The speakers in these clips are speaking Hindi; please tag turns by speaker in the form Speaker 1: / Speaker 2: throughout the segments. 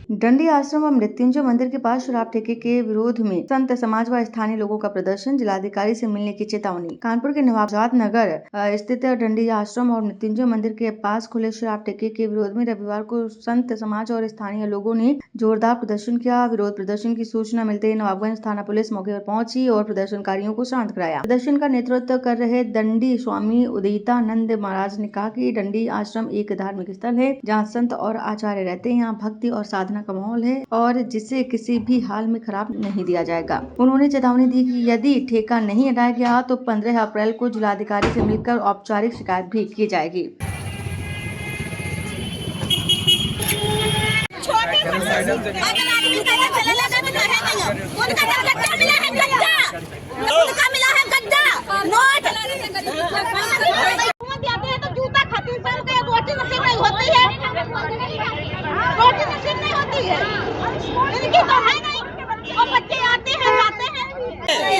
Speaker 1: डंडी आश्रम व मृत्युंजय मंदिर के पास शराब ठेके के विरोध में संत समाज व स्थानीय लोगों का प्रदर्शन, जिलाधिकारी से मिलने की चेतावनी। कानपुर के नवाबजाद नगर स्थित डंडी आश्रम और मृत्युंजय मंदिर के पास खुले शराब ठेके के विरोध में रविवार को संत समाज और स्थानीय लोगों ने जोरदार प्रदर्शन किया। विरोध प्रदर्शन की सूचना मिलते ही नवाबगंज थाना पुलिस मौके पर पहुंची और प्रदर्शनकारियों को शांत कराया। प्रदर्शन का नेतृत्व कर रहे दंडी स्वामी उदितानंद महाराज ने कहा कि डंडी आश्रम एक धार्मिक स्थल है जहाँ संत और आचार्य रहते हैं। यहाँ भक्ति और साधना का माहौल है और जिसे किसी भी हाल में खराब नहीं दिया जाएगा। उन्होंने चेतावनी दी कि यदि ठेका नहीं हटाया गया तो 15 अप्रैल को जिलाधिकारी से मिलकर औपचारिक शिकायत भी की जाएगी।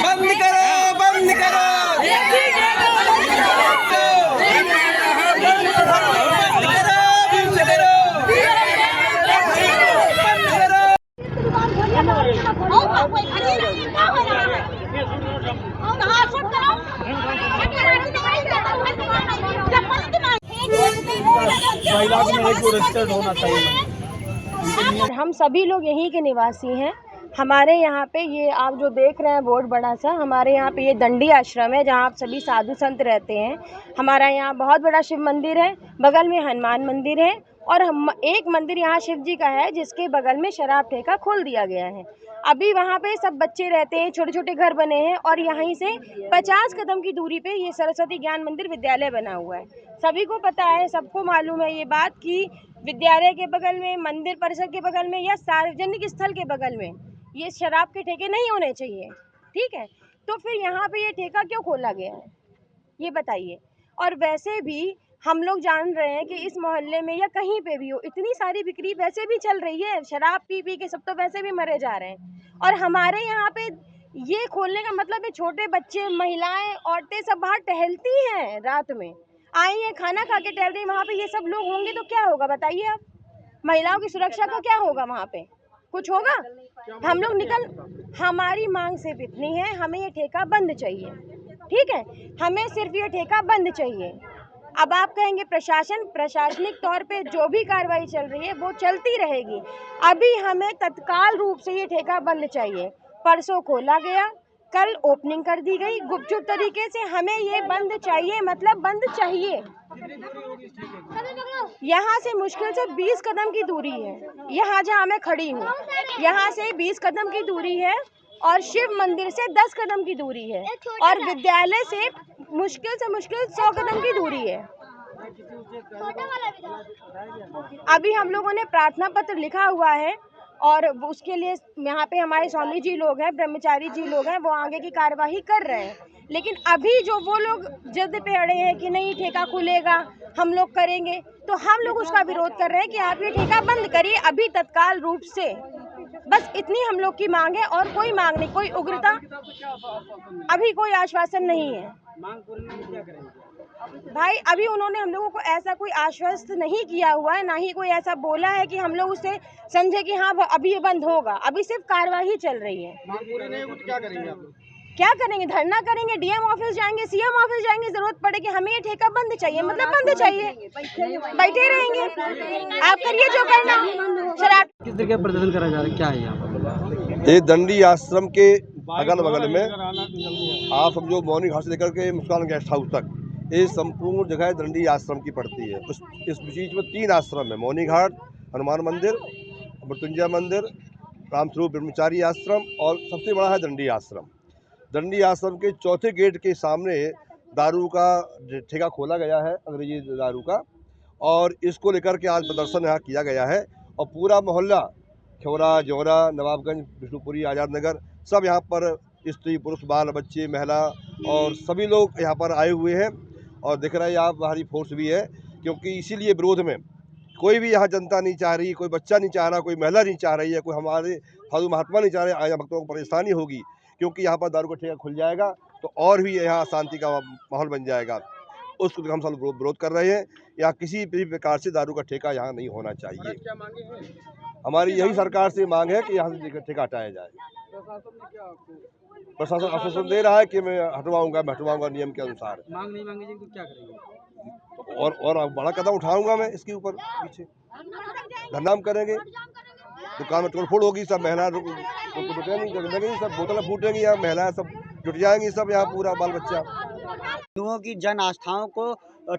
Speaker 2: बंद करो, बंद करो।
Speaker 3: हम सभी लोग यहीं के निवासी हैं। हमारे यहाँ पे ये आप जो देख रहे हैं बोर्ड बड़ा सा, हमारे यहाँ पे ये दंडी आश्रम है जहाँ आप सभी साधु संत रहते हैं। हमारा यहाँ बहुत बड़ा शिव मंदिर है, बगल में हनुमान मंदिर है और हम एक मंदिर यहाँ शिव जी का है जिसके बगल में शराब ठेका खोल दिया गया है। अभी वहाँ पे सब बच्चे रहते हैं, छोटे छोटे घर बने हैं और यहीं से 50 कदम की दूरी पे ये सरस्वती ज्ञान मंदिर विद्यालय बना हुआ है। सभी को पता है, सबको मालूम है ये बात कि विद्यालय के बगल में, मंदिर परिसर के बगल में या सार्वजनिक स्थल के बगल में ये शराब के ठेके नहीं होने चाहिए। ठीक है, तो फिर यहाँ पे ये ठेका क्यों खोला गया है ये बताइए। और वैसे भी हम लोग जान रहे हैं कि इस मोहल्ले में या कहीं पे भी हो, इतनी सारी बिक्री वैसे भी चल रही है। शराब पी पी के सब तो वैसे भी मरे जा रहे हैं और हमारे यहाँ पे ये खोलने का मतलब है छोटे बच्चे, महिलाएं, औरतें सब बाहर टहलती हैं, रात में आई हैं, खाना खा के टहल रही, वहाँ पे ये सब लोग होंगे तो क्या होगा बताइए आप। महिलाओं की सुरक्षा का क्या होगा, वहाँ पे कुछ होगा? हम लोग हमारी मांग सिर्फ इतनी है, हमें ये ठेका बंद चाहिए। ठीक है, हमें सिर्फ ये ठेका बंद चाहिए। अब आप कहेंगे प्रशासनिक तौर पे जो भी कार्रवाई चल रही है वो चलती रहेगी। अभी हमें तत्काल रूप से ये ठेका बंद चाहिए। परसों खोला गया, कल ओपनिंग कर दी गई गुपचुप तरीके से। हमें ये बंद चाहिए, मतलब बंद चाहिए। यहाँ से मुश्किल से 20 कदम की दूरी है, यहाँ जहाँ मैं खड़ी हूँ, यहाँ से 20 कदम की दूरी है और शिव मंदिर से 10 कदम की दूरी है और विद्यालय से मुश्किल 100 कदम की दूरी है। अभी हम लोगों ने प्रार्थना पत्र लिखा हुआ है और उसके लिए यहाँ पे हमारे स्वामी जी लोग हैं, ब्रह्मचारी जी लोग हैं, वो आगे की कार्यवाही कर रहे हैं। लेकिन अभी जो वो लोग जिद पे अड़े हैं कि नहीं ठेका खुलेगा, हम लोग करेंगे, तो हम लोग उसका विरोध कर रहे हैं कि आप ये ठेका बंद करिए अभी तत्काल रूप से। बस इतनी हम लोग की मांग है और कोई मांग नहीं, कोई उग्रता, अभी कोई आश्वासन नहीं है। भाई अभी उन्होंने हम लोगों को ऐसा कोई आश्वस्त नहीं किया हुआ है, ना ही कोई ऐसा बोला है कि हम लोग उससे समझे कि हाँ अभी ये बंद होगा। अभी सिर्फ कार्यवाही चल रही है। क्या करेंगे? धरना करेंगे, डीएम ऑफिस जाएंगे, सीएम ऑफिस जाएंगे, जरूरत पड़े कि हमें ये ठेका बंद चाहिए, मतलब बंद चाहिए। बैठे रहेंगे, आप करिए जो करना। शराब
Speaker 4: किस तरह का प्रदर्शन करा जा रहा है, क्या है यहाँ पर?
Speaker 5: ये दंडी आश्रम के अगल बगल में आप समझो मौनी घाट से लेकर के मुस्कान गेस्ट हाउस तक ये संपूर्ण जगह दंडी आश्रम की पड़ती है। इस बीच में 3 आश्रम है, मौनी घाट, हनुमान मंदिर, मृत्युंजय मंदिर, रामस्वरूप ब्रह्मचारी आश्रम और सबसे बड़ा है दंडी आश्रम। दंडी आश्रम के चौथे गेट के सामने दारू का ठेका खोला गया है, अंग्रेजी दारू का, और इसको लेकर के आज प्रदर्शन यहाँ किया गया है। और पूरा मोहल्ला खौरा, जौरा, नवाबगंज, विष्णुपुरी, आज़ाद नगर, सब यहाँ पर स्त्री पुरुष, बाल बच्चे, महिला और सभी लोग यहाँ पर आए हुए हैं। और दिख रहा है यहाँ भारी फोर्स भी है, क्योंकि इसीलिए विरोध में कोई भी यहाँ जनता नहीं चाह रही, कोई बच्चा नहीं चाह रहा, कोई महिला नहीं चाह रही है, कोई हमारे साधु महात्मा नहीं चाह रहे यहाँ भक्तों को परेशानी होगी, क्योंकि यहाँ पर दारू का ठेका खुल जाएगा तो और भी यहाँ शांति का माहौल बन जाएगा। उसको हम सब विरोध कर रहे हैं। यहाँ किसी भी प्रकार से दारू का ठेका यहाँ नहीं होना चाहिए। हमारी यही सरकार से मांग है कि यहाँ से ठेका हटाया जाए। प्रशासन आश्वासन दे रहा है कि मैं हटवाऊंगा नियम के अनुसार।
Speaker 4: मांग नहीं मांगी जाएगी तो क्या करेंगे?
Speaker 5: और बड़ा कदम उठाऊंगा मैं इसके ऊपर, पीछे धरना करेंगे, दुकान में तोड़फोड़ होगी, सब महिला लगेंगी, सब बोतलें फूटेंगी, यहाँ महिलाएं सब जुट जाएंगी, सब यहाँ पूरा बाल बच्चा।
Speaker 6: हिंदुओं की जन आस्थाओं को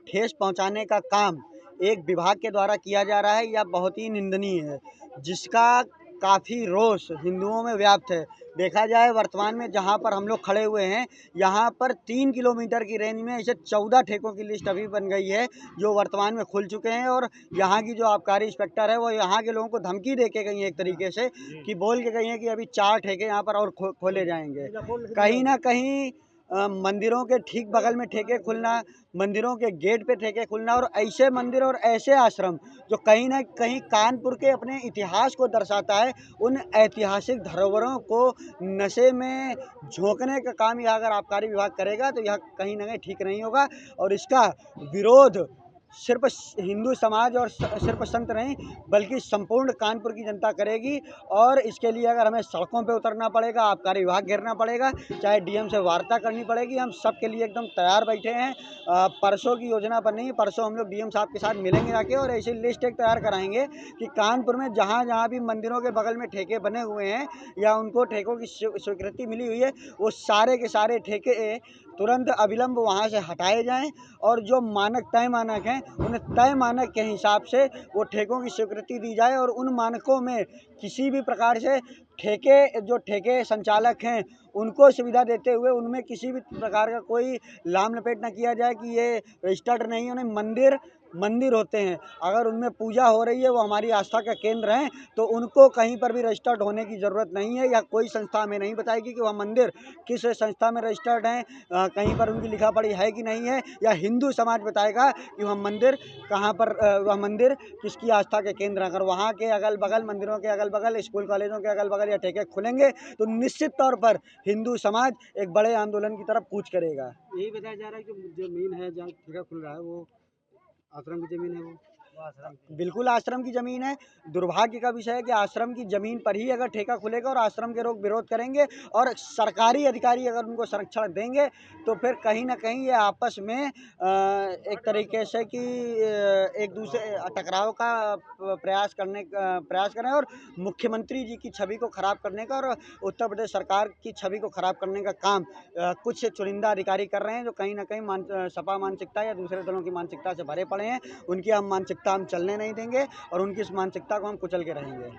Speaker 6: ठेस पहुंचाने का काम एक विभाग के द्वारा किया जा रहा है, यह बहुत ही निंदनीय है, जिसका काफ़ी रोष हिंदुओं में व्याप्त है। देखा जाए वर्तमान में जहां पर हम लोग खड़े हुए हैं, यहां पर 3 किलोमीटर की रेंज में ऐसे 14 ठेकों की लिस्ट अभी बन गई है जो वर्तमान में खुल चुके हैं। और यहाँ की जो आबकारी इंस्पेक्टर है वो यहाँ के लोगों को धमकी दे के गई है एक तरीके से, कि बोल के गई है कि अभी 4 ठेके यहाँ पर और खोले जाएंगे। कहीं ना कहीं मंदिरों के ठीक बगल में ठेके खुलना, मंदिरों के गेट पे ठेके खुलना, और ऐसे मंदिर और ऐसे आश्रम जो कहीं ना कहीं कानपुर के अपने इतिहास को दर्शाता है, उन ऐतिहासिक धरोहरों को नशे में झोंकने का काम यह अगर आबकारी विभाग करेगा तो यह कहीं ना कहीं ठीक नहीं होगा। और इसका विरोध सिर्फ हिंदू समाज और सिर्फ संत नहीं बल्कि संपूर्ण कानपुर की जनता करेगी। और इसके लिए अगर हमें सड़कों पे उतरना पड़ेगा, आबकारी विभाग घेरना पड़ेगा, चाहे डीएम से वार्ता करनी पड़ेगी, हम सब के लिए एकदम तैयार बैठे हैं। परसों की योजना बनी है, परसों हम लोग डीएम साहब के साथ मिलेंगे जाके, और ऐसी लिस्ट एक तैयार कराएंगे कि कानपुर में जहाँ जहाँ भी मंदिरों के बगल में ठेके बने हुए हैं या उनको ठेकों की स्वीकृति मिली हुई है, वो सारे के सारे ठेके तुरंत अविलंब वहाँ से हटाए जाएं, और जो तय मानक हैं उन्हें तय मानक के हिसाब से वो ठेकों की स्वीकृति दी जाए। और उन मानकों में किसी भी प्रकार से ठेके संचालक हैं उनको सुविधा देते हुए उनमें किसी भी प्रकार का कोई लाम लपेट न किया जाए कि ये रजिस्टर्ड नहीं है। उन्हें मंदिर होते हैं, अगर उनमें पूजा हो रही है, वो हमारी आस्था का केंद्र हैं, तो उनको कहीं पर भी रजिस्टर्ड होने की ज़रूरत नहीं है, या कोई संस्था हमें नहीं बताएगी कि वह मंदिर किस संस्था में रजिस्टर्ड हैं, कहीं पर उनकी लिखा पढ़ी है कि नहीं है, या हिंदू समाज बताएगा कि वह मंदिर कहाँ पर, वह मंदिर किसकी आस्था के केंद्र। अगर वहाँ के अगल बगल, मंदिरों के अगल बगल, स्कूल कॉलेजों के अगल बगल या ठेके खुलेंगे तो निश्चित तौर पर हिंदू समाज एक बड़े आंदोलन की तरफ कूच करेगा।
Speaker 4: यही बताया जा रहा है कि जो मीन है जहाँ ठेका खुल रहा है वो आश्रम की जमीन है, वो
Speaker 6: बिल्कुल आश्रम की ज़मीन है। दुर्भाग्य का विषय है कि आश्रम की ज़मीन पर ही अगर ठेका खुलेगा और आश्रम के लोग विरोध करेंगे और सरकारी अधिकारी अगर उनको संरक्षण देंगे तो फिर कहीं ना कहीं ये आपस में एक तरीके से कि एक दूसरे टकराव का प्रयास करें और मुख्यमंत्री जी की छवि को ख़राब करने का और उत्तर प्रदेश सरकार की छवि को ख़राब करने का काम कुछ चुनिंदा अधिकारी कर रहे हैं, जो कहीं ना कहीं सपा मानसिकता या दूसरे दलों की मानसिकता से भरे पड़े हैं। उनकी हम मानसिकता हम चलने नहीं देंगे और उनकी इस मानसिकता को हम कुचल के रहेंगे।